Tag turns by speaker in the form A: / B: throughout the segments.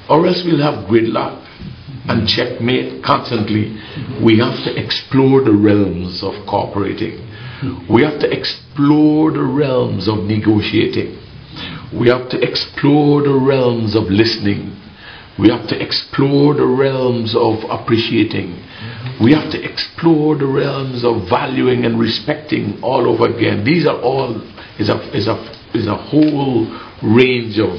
A: or else we'll have gridlock and checkmate constantly. We have to explore the realms of cooperating. We have to explore the realms of negotiating. We have to explore the realms of listening. We have to explore the realms of appreciating. We have to explore the realms of valuing and respecting all over again. These are all is a whole range of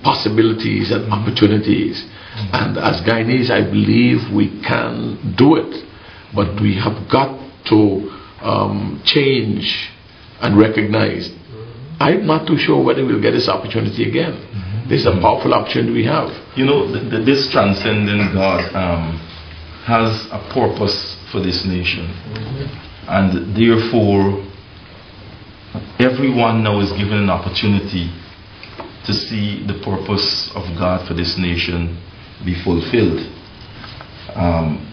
A: possibilities and opportunities. And as Guyanese, I believe we can do it, but we have got to change and recognize. I'm not too sure whether we'll get this opportunity again. This is a powerful opportunity we have.
B: You know, this transcendent God has a purpose for this nation, and therefore everyone now is given an opportunity to see the purpose of God for this nation be fulfilled.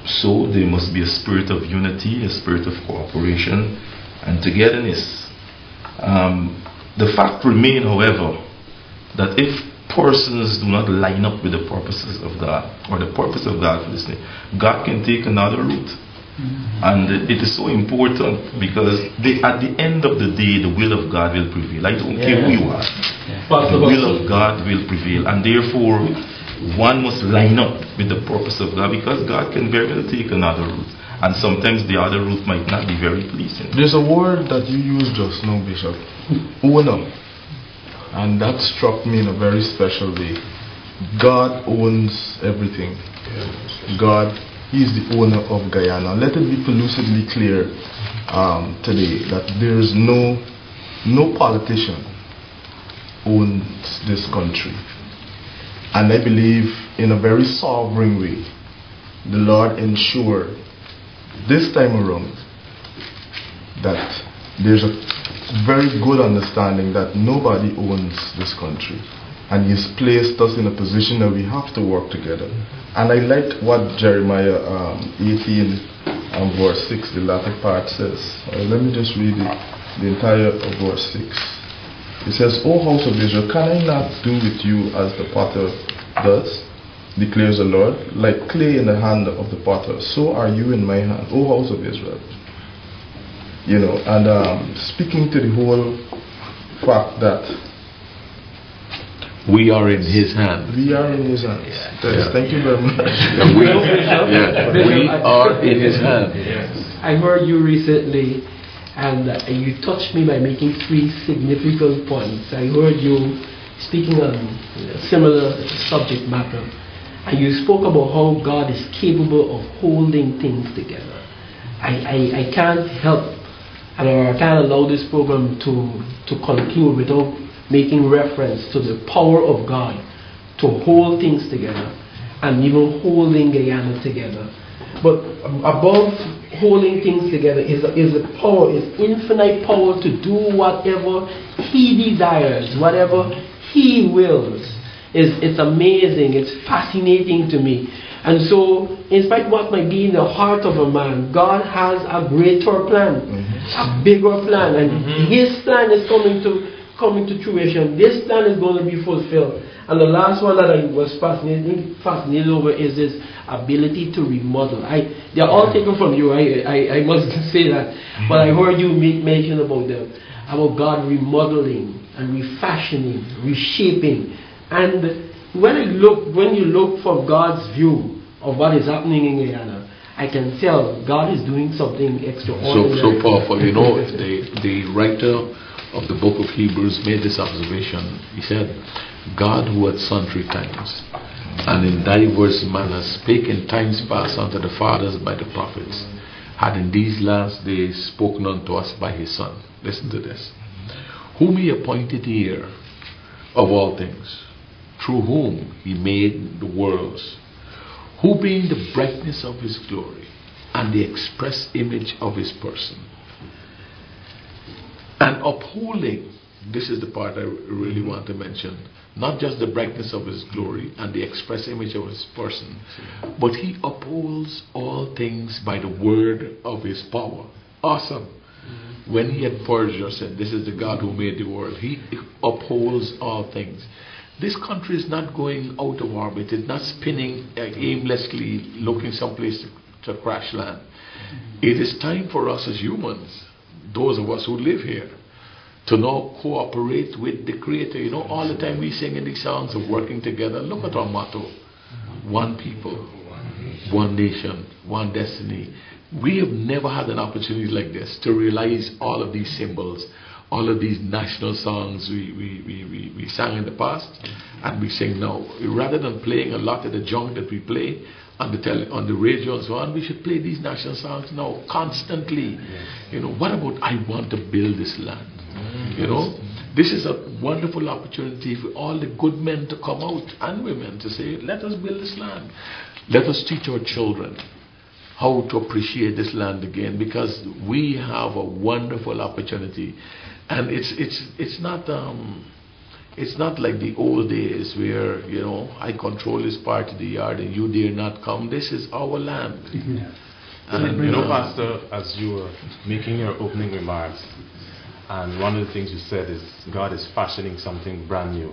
B: So there must be a spirit of unity, a spirit of cooperation and togetherness. The fact remains, however, that if persons do not line up with the purposes of God, or the purpose of God for this nation, God can take another route. And it is so important, because at the end of the day, the will of God will prevail. I don't care who you are. The will of God will prevail, and therefore one must line up with the purpose of God, because God can very well take another route, and sometimes the other route might not be very pleasing.
C: There's a word that you used just now, Bishop, owner, and that struck me in a very special way. God owns everything. God, He is the owner of Guyana. Let it be lucidly clear today that there is no politician owns this country. And I believe in a very sovereign way, the Lord ensured this time around that there's a very good understanding that nobody owns this country. And He's placed us in a position that we have to work together. And I liked what Jeremiah 18 verse 6, the latter part says. Let me just read the entire of verse 6. It says, O house of Israel, can I not do with you as the potter does, declares the Lord? Like clay in the hand of the potter, so are you in my hand, O house of Israel. You know, and speaking to the whole fact that
A: we are in His hand.
C: We are in His hands. Yes. Thank you very much.
A: We are in His hand.
D: I heard you recently, and you touched me by making 3 significant points. I heard you speaking on a similar subject matter, and you spoke about how God is capable of holding things together. I can't help, and I can't allow this program to conclude without making reference to the power of God to hold things together, and even holding Guyana together. But above holding things together is a power, is infinite power to do whatever He desires, whatever He wills. It's amazing, it's fascinating to me. And so, in spite of what might be in the heart of a man, God has a greater plan, a bigger plan, and His plan is coming to fruition. This plan is going to be fulfilled. And the last one that I was fascinated over is this ability to remodel. They're all taken from you, I must say that. But I heard you make mention about them, about God remodeling and refashioning, reshaping. And when you look from God's view of what is happening in Guyana, I can tell God is doing something extraordinary.
A: So powerful. You know, the writer of the book of Hebrews made this observation. He said, God, who at sundry times and in diverse manners spake in times past unto the fathers by the prophets, had in these last days spoken unto us by His Son. Listen to this. Whom He appointed heir of all things, through whom He made the worlds, who being the brightness of His glory and the express image of His person, and upholding, this is the part I really want to mention, not just the brightness of His glory and the express image of His person, but He upholds all things by the word of His power. Awesome. When He had purged us, and this is the God who made the world, He upholds all things. this country is not going out of orbit. It's not spinning aimlessly, looking someplace to crash land. It is time for us as humans, those of us who live here, to now cooperate with the Creator. You know, all the time we sing in these songs of working together. Look at our motto: one people, one nation, one destiny. We have never had an opportunity like this to realize all of these symbols, all of these national songs we sang in the past and we sing now. Rather than playing a lot of the junk that we play on the radio and so on, we should play these national songs now constantly. You know, what about I want to build this land? You know, this is a wonderful opportunity for all the good men to come out and women to say, let us build this land. Let us teach our children how to appreciate this land again, because we have a wonderful opportunity. And it's not like the old days where, you know, I control this part of the yard and you dare not come. This is our land.
E: And you know, Pastor, as you were making your opening remarks, and one of the things you said is God is fashioning something brand new.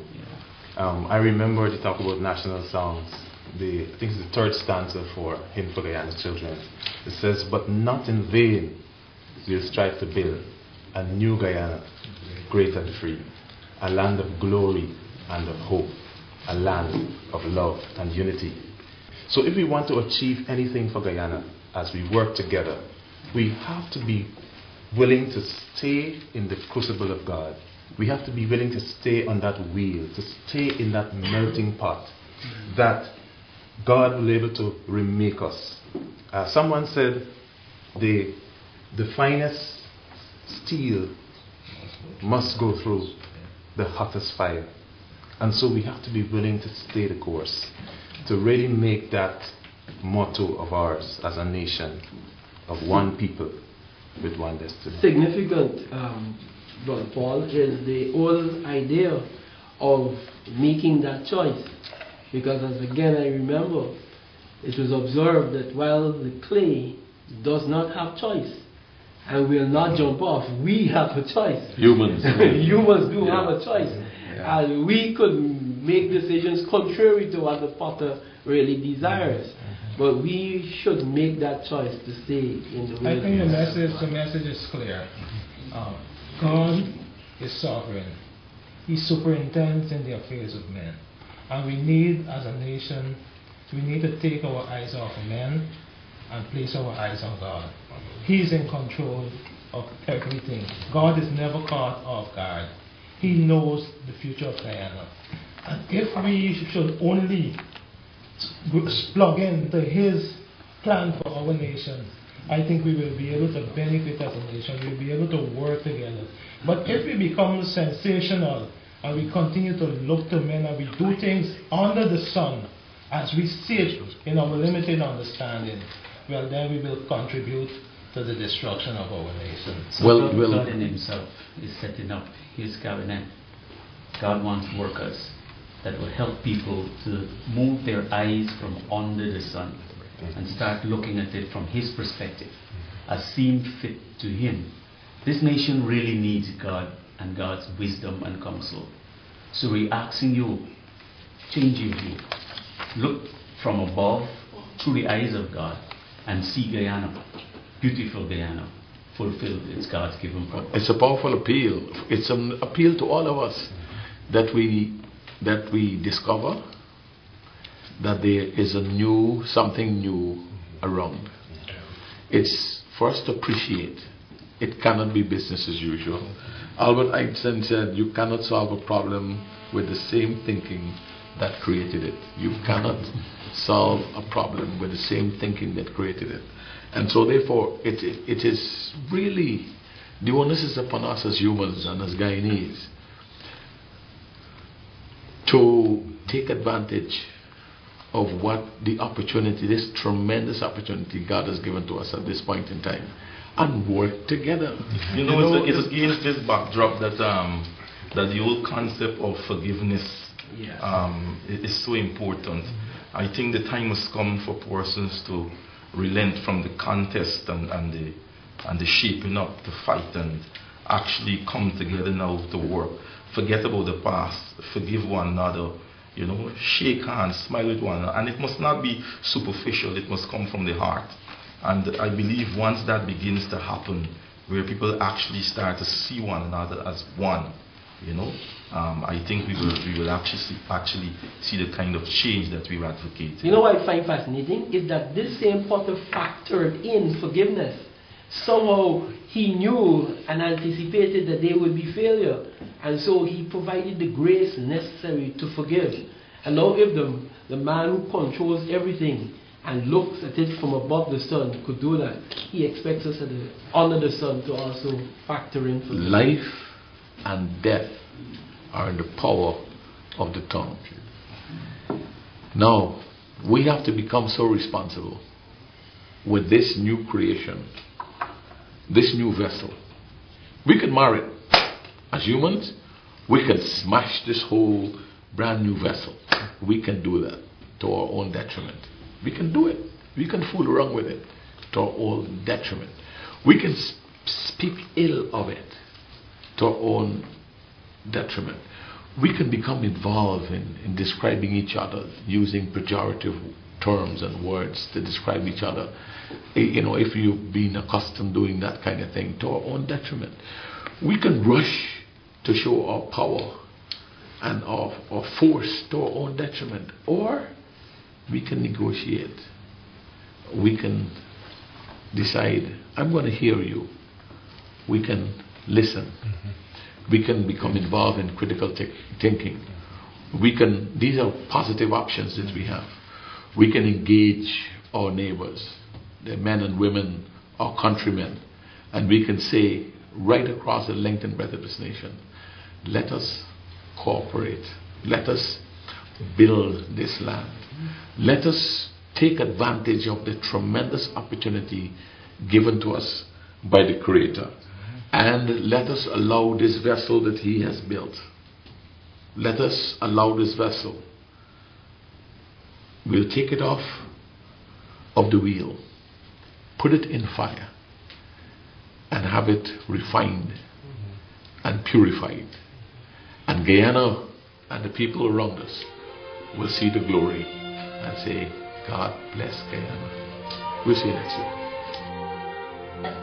E: I remember you talk about national songs. I think it's the third stanza for Hymn for Guyana's Children. It says, but not in vain we'll strive to build a new Guyana, great and free, a land of glory and of hope, a land of love and unity. So if we want to achieve anything for Guyana as we work together, we have to be willing to stay in the crucible of God. We have to be willing to stay on that wheel, to stay in that melting pot, that God will be able to remake us. Someone said the finest steel must go through the hottest fire. And so we have to be willing to stay the course, to really make that motto of ours as a nation, of one people with one destiny.
D: Significant, Brother Paul, is the whole idea of making that choice. Because as again I remember, it was observed that while the clay does not have choice and will not jump off, we have a choice.
A: Humans.
D: Humans do have a choice. And we could make decisions contrary to what the potter really desires. But we should make that choice to stay in the way.
F: I think the message is clear. God is sovereign. He superintends in the affairs of men. And we need, as a nation, we need to take our eyes off of men and place our eyes on God. He's in control of everything. God is never caught off guard. He knows the future of Guyana. And if we should only plug into His plan for our nation, I think we will be able to benefit as a nation. We'll be able to work together. But if we become sensational and we continue to look to men and we do things under the sun as we see it in our limited understanding, well, then we will contribute to the destruction of our nation.
G: So God in Himself is setting up His cabinet. God wants workers that will help people to move their eyes from under the sun and start looking at it from His perspective as seemed fit to Him. This nation really needs God and God's wisdom and counsel. So we're asking you, change your view. Look from above through the eyes of God and see Guyana, beautiful Guyana, fulfill its God's given purpose.
A: It's a powerful appeal. It's an appeal to all of us that we discover that there is something new around. It's for us to appreciate. It cannot be business as usual. Albert Einstein said, you cannot solve a problem with the same thinking that created it. You cannot solve a problem with the same thinking that created it. And so therefore, it is really, the onus is upon us as humans and as Guyanese to take advantage of what the opportunity, this tremendous opportunity God has given to us at this point in time, and work together.
B: You know, it's against this backdrop that the whole concept of forgiveness is so important. I think the time has come for persons to relent from the contest and the shaping up to fight and actually come together now to work. Forget about the past, forgive one another, you know, shake hands, smile with one another. And it must not be superficial, it must come from the heart. And I believe once that begins to happen, where people actually start to see one another as one, you know, I think we will actually see the kind of change that we're advocating.
D: You know what I find fascinating is that this same Potter factored in forgiveness. Somehow he knew and anticipated that there would be failure, and so he provided the grace necessary to forgive. And now if the man who controls everything and looks at it from above the sun could do that, he expects us under the sun to also factor in forgiveness.
A: Life and death are in the power of the tongue. Now, we have to become so responsible with this new creation, this new vessel. We can mar it. As humans, we can smash this whole brand new vessel. We can do that to our own detriment. We can do it. We can fool around with it to our own detriment. We can speak ill of it to our own detriment. We can become involved in describing each other using pejorative terms and words to describe each other. You know, if you've been accustomed doing that kind of thing to our own detriment. We can rush to show our power and our force to our own detriment. Or we can negotiate. We can decide, I'm going to hear you. We can listen. We can become involved in critical thinking. These are positive options that we have. We can engage our neighbors, the men and women, our countrymen, and we can say right across the length and breadth of this nation, let us cooperate. Let us build this land. Let us take advantage of the tremendous opportunity given to us by the Creator. And let us allow this vessel that He has built. Let us allow this vessel. We'll take it off of the wheel, put it in fire, and have it refined and purified. And Guyana and the people around us will see the glory and say, God bless Guyana. We'll see you next week.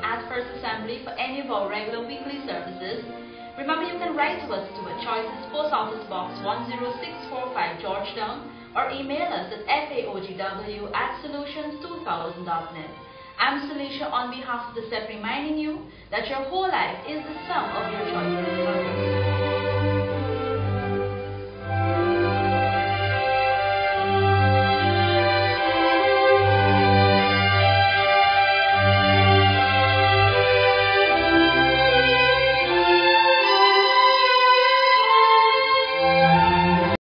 H: At First Assembly for any of our regular weekly services. Remember, you can write to us to our Choices Post Office Box 10645 Georgetown, or email us at faogw@solutions2000.net. I'm Celicia on behalf of the SEP reminding you that your whole life is the sum of your choices.